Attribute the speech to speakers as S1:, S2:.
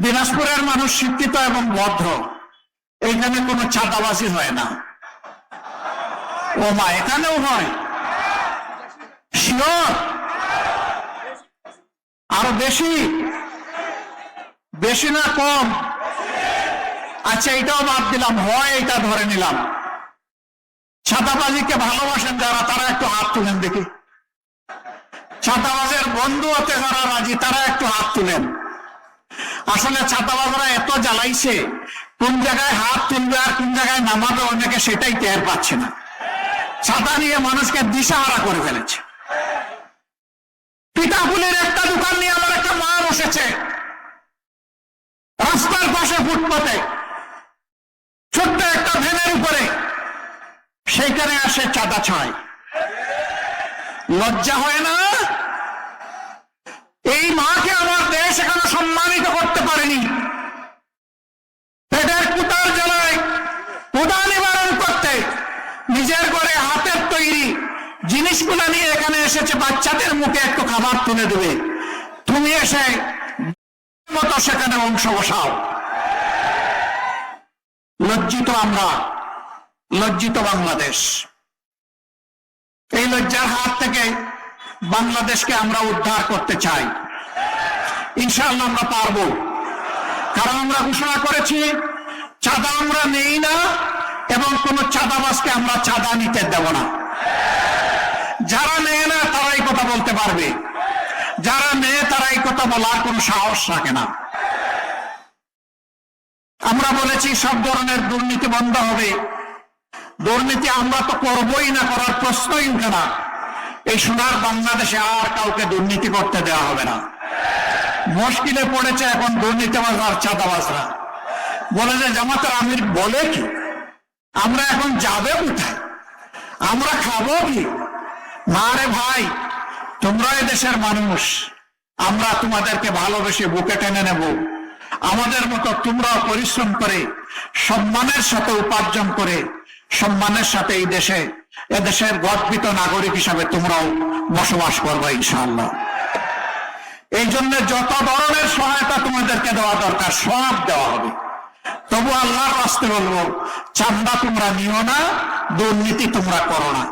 S1: দিনাজপুরের মানুষ শিক্ষিত এবং ভদ্র, এখানে কোনো চাঁদাবাজি হয় না। ও মা, এখানেও হয়? শিওর? আরো বেশি? বেশি না কম? আচ্ছা, এটাও বাদ দিলাম, হয় এটা ধরে নিলাম। চাঁদাবাজিকে ভালোবাসেন যারা, তারা একটু হাত তুলেন দেখি। চাঁদাবাজের বন্ধু হতে যারা রাজি, তারা একটু হাত তুলেন। আসলে চাঁদাবাজরা এত জ্বালাইছে, কোন জায়গায় হাত তুলবে আর কোন জায়গায় নামাবে অনেকে সেটাই টের পাচ্ছে না। চাঁদা নিয়ে মানুষকে দিশাহারা করে ফেলেছে। পিঠাপুলির একটা দোকান নিয়ে আমার একটা মা বসেছে রাস্তার পাশে ফুটপাতে, ছোট্ট একটা ভ্যানের উপরে, সেইখানে আসে চাঁদা ছয়। লজ্জা হয় না? এই মাকে আমার দেশ এখনো সম্মানিত করতে পারেনি। পেটের কুতার জ্বালায় ক্ষুধা নিবারণ করতে নিজের ঘরে হাতের তৈরি জিনিসগুলো নিয়ে এখানে এসেছে বাচ্চাদের মুখে একটু খাবার তুলে দেবে, তুমি এসে মতো সেখানে অংশ বসাও। লজ্জিত আমরা, লজ্জিত বাংলাদেশ। এই লজ্জার হাত থেকে বাংলাদেশকে আমরা উদ্ধার করতে চাই। ইনশাআল্লাহ আমরা পারবো, কারণ আমরা ঘোষণা করেছি চাঁদা আমরা নেই না এবং কোন চাঁদাবাজকে আমরা চাঁদা নিতে দেব না। যারা নেয় না তারা এই কথা বলতে পারবে, যারা নেয় তারা এই কথা বলার কোন সাহস রাখে না। আমরা বলেছি সব ধরনের দুর্নীতি বন্ধ হবে। দুর্নীতি আমরা তো করবই না, করার প্রশ্নই উঠে না। এই সোনার বাংলাদেশে আর কাউকে দুর্নীতি করতে দেওয়া হবে না। মুশকিলে পড়েছে এখন দুর্নীতিবাজ আর চাঁদাবাজরা। বলে যে জামাতের আমির বলে কি, আমরা এখন যাবে কোথায়, আমরা খাবো কি? না রে ভাই, তোমরা এই দেশের মানুষ, আমরা তোমাদেরকে ভালোবেসে বুকে টেনে নেব। আমাদের মতো তোমরাও পরিশ্রম করে সম্মানের সাথে উপার্জন করে সম্মানের সাথে এই দেশে এদেশের গর্বিত নাগরিক হিসাবে তোমরাও বসবাস করবে ইনশাআল্লাহ। এই জন্য যত ধরনের সহায়তা তোমাদেরকে দেওয়া দরকার সব দেওয়া হবে। তবু আল্লাহর রাস্তায় বলবো, চাঁদা তোমরা নিও না, দুর্নীতি তোমরা করো না।